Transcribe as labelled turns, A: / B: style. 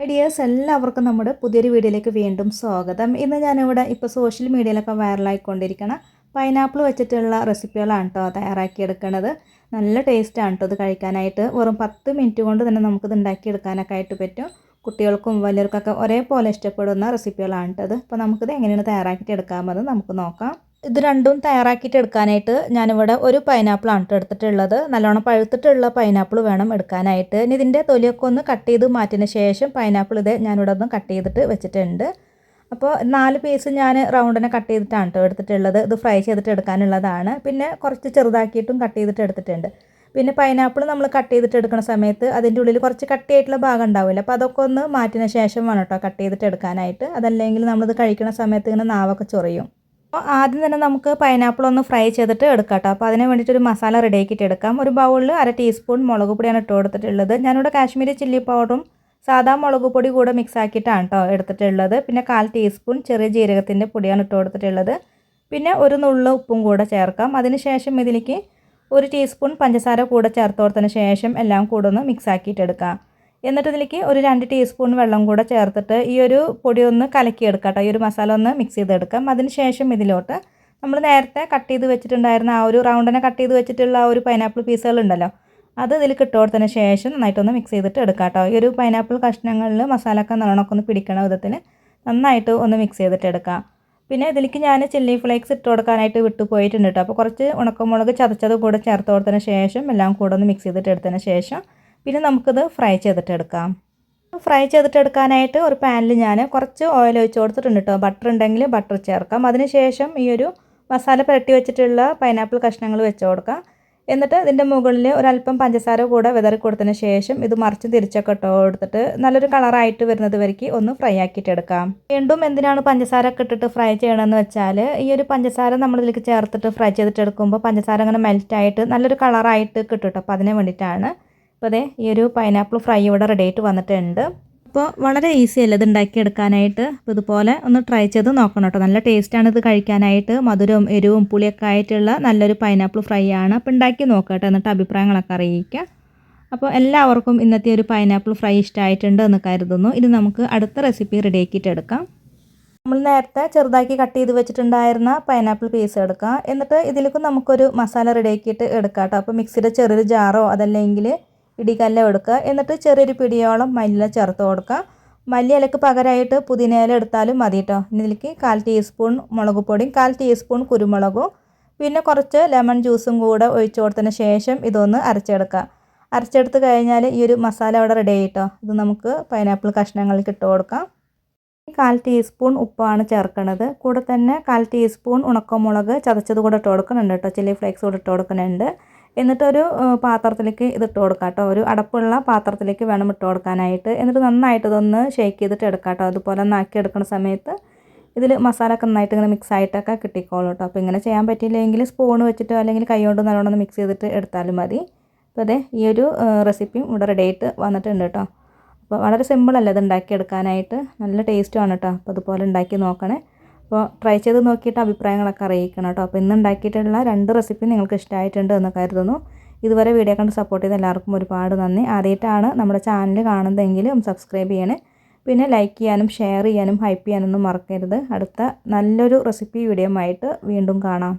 A: Dears എല്ലാവർക്കും നമ്മുടെ പുതിയൊരു വീഡിയോയിലേക്ക് വീണ്ടും സ്വാഗതം. ഇന്ന് ഞാനിവിടെ ഇപ്പോൾ സോഷ്യൽ മീഡിയയിലൊക്കെ വൈറലായിക്കൊണ്ടിരിക്കണം പൈനാപ്പിൾ വെച്ചിട്ടുള്ള റെസിപ്പികളാണ് കേട്ടോ തയ്യാറാക്കിയെടുക്കുന്നത്. നല്ല ടേസ്റ്റാണ് കേട്ടോ ഇത് കഴിക്കാനായിട്ട്. വെറും 10 മിനിറ്റ് കൊണ്ട് തന്നെ നമുക്കിത് ഉണ്ടാക്കിയെടുക്കാനൊക്കെ ആയിട്ട് പറ്റും. കുട്ടികൾക്കും വലിയവർക്കൊക്കെ ഒരേപോലെ ഇഷ്ടപ്പെടുന്ന റെസിപ്പികളാണ് കേട്ടത്. അപ്പോൾ നമുക്കിത് എങ്ങനെയാണ് തയ്യാറാക്കിയിട്ട് എടുക്കാമെന്ന് നമുക്ക് നോക്കാം. ഇത് രണ്ടും തയ്യാറാക്കിയിട്ട് എടുക്കാനായിട്ട് ഞാനിവിടെ ഒരു പൈനാപ്പിളാണ് എടുത്തിട്ടുള്ളത്. നല്ലോണം പഴുത്തിട്ടുള്ള പൈനാപ്പിൾ വേണം എടുക്കാനായിട്ട്. ഇനി ഇതിൻ്റെ തൊലിയൊക്കെ ഒന്ന് കട്ട് ചെയ്ത് മാറ്റിയതിന് ശേഷം പൈനാപ്പിൾ ഞാനിവിടെ ഒന്ന് കട്ട് ചെയ്തിട്ട് വെച്ചിട്ടുണ്ട്. അപ്പോൾ 4 പീസ് ഞാൻ റൗണ്ടിനെ കട്ട് ചെയ്തിട്ടാണ് എടുത്തിട്ടുള്ളത്. ഇത് ഫ്രൈ ചെയ്തിട്ട് എടുക്കാനുള്ളതാണ്. പിന്നെ കുറച്ച് ചെറുതാക്കിയിട്ടും കട്ട് ചെയ്തിട്ട് എടുത്തിട്ടുണ്ട്. പിന്നെ പൈനാപ്പിൾ നമ്മൾ കട്ട് ചെയ്തിട്ട് എടുക്കുന്ന സമയത്ത് അതിൻ്റെ ഉള്ളിൽ കുറച്ച് കട്ടിയായിട്ടുള്ള ഭാഗം ഉണ്ടാവില്ല. അപ്പോൾ അതൊക്കെ ഒന്ന് മാറ്റിയതിന് ശേഷം വേണം കേട്ടോ കട്ട് ചെയ്തിട്ട് എടുക്കാനായിട്ട്. അതല്ലെങ്കിൽ നമ്മളിത് കഴിക്കുന്ന സമയത്ത് ഇങ്ങനെ നാവൊക്കെ ചൊറിയും. അപ്പോൾ ആദ്യം തന്നെ നമുക്ക് പൈനാപ്പിൾ ഒന്ന് ഫ്രൈ ചെയ്തിട്ട് എടുക്കാം കേട്ടോ. അപ്പോൾ അതിന് വേണ്ടിയിട്ടൊരു മസാല റെഡിയാക്കിയിട്ട് എടുക്കാം. ഒരു ബൗളിൽ 1/2 ടീസ്പൂൺ മുളക് പൊടിയാണ് ഇട്ട് കൊടുത്തിട്ടുള്ളത്. ഞാനിവിടെ കാശ്മീരി ചില്ലി പൗഡറും സാധാ മുളക് പൊടി കൂടെ മിക്സ് ആക്കിയിട്ടാണ് കേട്ടോ എടുത്തിട്ടുള്ളത്. പിന്നെ 1/4 ടീസ്പൂൺ ചെറിയ ജീരകത്തിൻ്റെ പൊടിയാണ് ഇട്ട് കൊടുത്തിട്ടുള്ളത്. പിന്നെ ഒരു നുള്ള് ഉപ്പും കൂടെ ചേർക്കാം. അതിനുശേഷം ഇതിലേക്ക് 1 ടീസ്പൂൺ പഞ്ചസാര കൂടെ ചേർത്ത് കൊടുത്തതിന് ശേഷം എല്ലാം കൂടെ ഒന്ന് മിക്സ് ആക്കിയിട്ട് എടുക്കാം. എന്നിട്ട് ഇതിലേക്ക് ഒരു 2 ടീസ്പൂൺ വെള്ളം കൂടെ ചേർത്തിട്ട് ഈ ഒരു പൊടി ഒന്ന് കലക്കിയെടുക്കാം കേട്ടോ. ഈ ഒരു മസാല ഒന്ന് മിക്സ് ചെയ്തെടുക്കാം. അതിന് ശേഷം ഇതിലോട്ട് നമ്മൾ നേരത്തെ കട്ട് ചെയ്ത് വെച്ചിട്ടുണ്ടായിരുന്ന ആ ഒരു റൗണ്ടിനെ കട്ട് ചെയ്ത് വെച്ചിട്ടുള്ള ആ ഒരു പൈനാപ്പിൾ പീസുകളുണ്ടല്ലോ, അത് ഇതിലേക്ക് ഇട്ട് കൊടുത്തതിന് ശേഷം നന്നായിട്ടൊന്ന് മിക്സ് ചെയ്തിട്ട് എടുക്കാം കേട്ടോ. ഈ ഒരു പൈനാപ്പിൾ കഷ്ണങ്ങളിൽ മസാലയൊക്കെ നല്ലോണമൊക്കെ ഒന്ന് പിടിക്കണ വിധത്തിൽ നന്നായിട്ട് ഒന്ന് മിക്സ് ചെയ്തിട്ട് എടുക്കാം. പിന്നെ ഇതിലേക്ക് ഞാൻ ചില്ലി ഫ്ലേക്സ് ഇട്ട് കൊടുക്കാനായിട്ട് വിട്ടു പോയിട്ടുണ്ട് കേട്ടോ. അപ്പോൾ കുറച്ച് ഉണക്കമുളക് ചതച്ചത് കൂടെ ചേർത്ത് കൊടുത്തതിന് ശേഷം എല്ലാം കൂടെ ഒന്ന് മിക്സ് ചെയ്തിട്ട് എടുത്തതിന് ശേഷം പിന്നെ നമുക്കിത് ഫ്രൈ ചെയ്തിട്ടെടുക്കാം. ഫ്രൈ ചെയ്തിട്ടെടുക്കാനായിട്ട് ഒരു പാനിൽ ഞാൻ കുറച്ച് ഓയിൽ ഒഴിച്ച് കൊടുത്തിട്ടുണ്ട് കേട്ടോ. ബട്ടർ ഉണ്ടെങ്കിൽ ബട്ടർ ചേർക്കാം. അതിനുശേഷം ഈ ഒരു മസാല പുരട്ടി വെച്ചിട്ടുള്ള പൈനാപ്പിൾ കഷ്ണങ്ങൾ വെച്ച് കൊടുക്കാം. എന്നിട്ട് ഇതിൻ്റെ മുകളിൽ ഒരല്പം പഞ്ചസാര കൂടെ വിതറി കൊടുത്തതിന് ശേഷം ഇത് മറിച്ച് തിരിച്ചൊക്കെ ഇട്ട് കൊടുത്തിട്ട് നല്ലൊരു കളറായിട്ട് വരുന്നത് വരയ്ക്ക് ഒന്ന് ഫ്രൈ ആക്കിയിട്ടെടുക്കാം. വീണ്ടും എന്തിനാണ് പഞ്ചസാര ഒക്കെ ഇട്ടിട്ട് ഫ്രൈ ചെയ്യണമെന്ന് വെച്ചാൽ ഈ ഒരു പഞ്ചസാര നമ്മളിതിലേക്ക് ചേർത്തിട്ട് ഫ്രൈ ചെയ്തിട്ടെടുക്കുമ്പോൾ പഞ്ചസാര അങ്ങനെ മെൽറ്റായിട്ട് നല്ലൊരു കളറായിട്ട് കിട്ടും കേട്ടോ. അപ്പോൾ അതിന് വേണ്ടിയിട്ടാണ്. അപ്പോൾ അതെ ഈ ഒരു പൈനാപ്പിൾ ഫ്രൈ ഇവിടെ റെഡി ആയിട്ട് വന്നിട്ടുണ്ട്. അപ്പോൾ വളരെ ഈസി അല്ലേ ഇത് ഉണ്ടാക്കിയെടുക്കാനായിട്ട്. അപ്പോൾ ഇതുപോലെ ഒന്ന് ട്രൈ ചെയ്ത് നോക്കണം കേട്ടോ. നല്ല ടേസ്റ്റാണ് ഇത് കഴിക്കാനായിട്ട്. മധുരവും എരിവും പുളിയൊക്കെ ആയിട്ടുള്ള നല്ലൊരു പൈനാപ്പിൾ ഫ്രൈ ആണ്. അപ്പോൾ ഉണ്ടാക്കി നോക്കട്ടെ, എന്നിട്ട് അഭിപ്രായങ്ങളൊക്കെ അറിയിക്കുക. അപ്പോൾ എല്ലാവർക്കും ഇന്നത്തെ ഒരു പൈനാപ്പിൾ ഫ്രൈ ഇഷ്ടമായിട്ടുണ്ട് എന്ന് കരുതുന്നു. ഇനി നമുക്ക് അടുത്ത റെസിപ്പി റെഡിയാക്കിയിട്ട് എടുക്കാം. നമ്മൾ നേരത്തെ ചെറുതാക്കി കട്ട് ചെയ്ത് വെച്ചിട്ടുണ്ടായിരുന്ന പൈനാപ്പിൾ പീസ് എടുക്കാം. എന്നിട്ട് ഇതിലേക്ക് നമുക്കൊരു മസാല റെഡിയാക്കിയിട്ട് എടുക്കാം കേട്ടോ. അപ്പോൾ മിക്സിയുടെ ചെറിയൊരു ജാറോ അതല്ലെങ്കിൽ ഇടികല്ലോ എടുക്കുക. എന്നിട്ട് ചെറിയൊരു പിടിയോളം മല്ലിയില ചേർത്ത് കൊടുക്കുക. മല്ലിയിലക്ക് പകരമായിട്ട് പുതിനയില എടുത്താലും മതി കേട്ടോ. ഇതിലേക്ക് 1/4 ടീസ്പൂൺ മുളക് പൊടിയും 1/4 ടീസ്പൂൺ കുരുമുളകും പിന്നെ കുറച്ച് ലെമൺ ജ്യൂസും കൂടെ ഒഴിച്ചു കൊടുത്തതിന് ശേഷം ഇതൊന്ന് അരച്ചെടുക്കുക. അരച്ചെടുത്ത് കഴിഞ്ഞാൽ ഈ ഒരു മസാല അവിടെ റെഡി ആയിട്ടോ. ഇത് നമുക്ക് പൈനാപ്പിൾ കഷ്ണങ്ങൾക്ക് ഇട്ട് കൊടുക്കാം. 1/4 ടീസ്പൂൺ ഉപ്പാണ് ചേർക്കുന്നത്. കൂടെ തന്നെ 1/4 ടീസ്പൂൺ ഉണക്കമുളക് ചതച്ചത് കൂടെ ഇട്ട് കൊടുക്കുന്നുണ്ട് കേട്ടോ. ചില്ലി ഫ്ലേക്സ് കൂടെ ഇട്ട് കൊടുക്കുന്നുണ്ട്. എന്നിട്ടൊരു പാത്രത്തിലേക്ക് ഇതിട്ട് കൊടുക്കാം കേട്ടോ. ഒരു അടപ്പുള്ള പാത്രത്തിലേക്ക് വേണം ഇട്ട് കൊടുക്കാനായിട്ട്. എന്നിട്ട് നന്നായിട്ട് ഇതൊന്ന് ഷേക്ക് ചെയ്തിട്ട് എടുക്കാം കേട്ടോ. അതുപോലെ ഒന്ന് ആക്കി എടുക്കുന്ന സമയത്ത് ഇതിൽ മസാലയൊക്കെ നന്നായിട്ട് ഇങ്ങനെ മിക്സ് ആയിട്ടൊക്കെ കിട്ടിക്കോളും കേട്ടോ. അപ്പോൾ ഇങ്ങനെ ചെയ്യാൻ പറ്റിയില്ലെങ്കിൽ സ്പൂൺ വെച്ചിട്ടോ അല്ലെങ്കിൽ കൈ കൊണ്ട് നല്ലോണം മിക്സ് ചെയ്തിട്ട് എടുത്താലും മതി. അപ്പോൾ അതെ ഈ ഒരു റെസിപ്പിയും ഇവിടെ റെഡി ആയിട്ട് വന്നിട്ടുണ്ട് കേട്ടോ. അപ്പോൾ വളരെ സിമ്പിളല്ലേ ഇത് ഉണ്ടാക്കിയെടുക്കാനായിട്ട്. നല്ല ടേസ്റ്റുമാണ് കേട്ടോ. അപ്പോൾ അതുപോലെ ഉണ്ടാക്കി നോക്കണേ. അപ്പോൾ ട്രൈ ചെയ്ത് നോക്കിയിട്ട് അഭിപ്രായങ്ങളൊക്കെ അറിയിക്കണം കേട്ടോ. അപ്പോൾ ഇന്ന് ഉണ്ടാക്കിയിട്ടുള്ള 2 റെസിപ്പി നിങ്ങൾക്ക് ഇഷ്ടമായിട്ടുണ്ട് എന്ന് കരുതുന്നു. ഇതുവരെ വീഡിയോ കണ്ട് സപ്പോർട്ട് ചെയ്ത എല്ലാവർക്കും ഒരുപാട് നന്ദി. ആദ്യമായിട്ടാണ് നമ്മുടെ ചാനൽ കാണുന്നതെങ്കിൽ സബ്സ്ക്രൈബ് ചെയ്യണേ. പിന്നെ ലൈക്ക് ചെയ്യാനും ഷെയർ ചെയ്യാനും ഹൈപ്പ് ചെയ്യാനൊന്നും മറക്കരുത്. അടുത്ത നല്ലൊരു റെസിപ്പി വീഡിയോ ആയിട്ട് വീണ്ടും കാണാം.